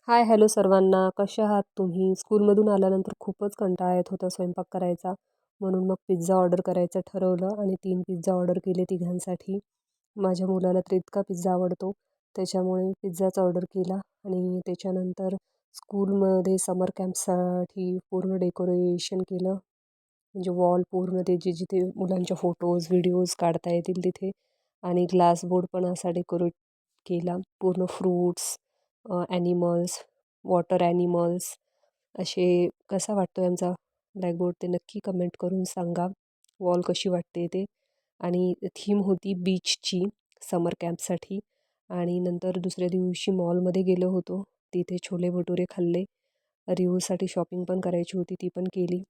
हाय, hello सर्वांना. कसे आहात तुम्ही? स्कूलमधून आल्यानंतर खूपच कंटाळा येत होता स्वयंपाक करायचा. म्हणून मग पिझ्झा ऑर्डर करायचं ठरवलं आणि 3 पिझ्झा ऑर्डर केले तिघांसाठी. माझ्या मुलाला तर इतका पिझ्झा आवडतो, त्याच्यामुळे पिझ्झाच ऑर्डर केला. आणि त्याच्यानंतर स्कूलमध्ये समर कॅम्पसाठी पूर्ण डेकोरेशन केलं. म्हणजे वॉल पूर्ण ते जिथे मुलांचे फोटोज व्हिडिओज काढता येतील तिथे. आणि ग्लास बोर्ड पण असा डेकोरेट केला. पूर्ण फ्रूट्स, ॲनिमल्स, वॉटर ॲनिमल्स असे. कसा वाटतो आहे आमचा ब्लॅकबोर्ड ते नक्की कमेंट करून सांगा. वॉल कशी वाटते ते. आणि थीम होती बीचची समर कॅम्पसाठी. आणि नंतर दुसऱ्या दिवशी मॉलमध्ये गेलो होतो. तिथे छोले भटुरे खाल्ले. रिओसाठी शॉपिंग पण करायची होती, ती पण केली.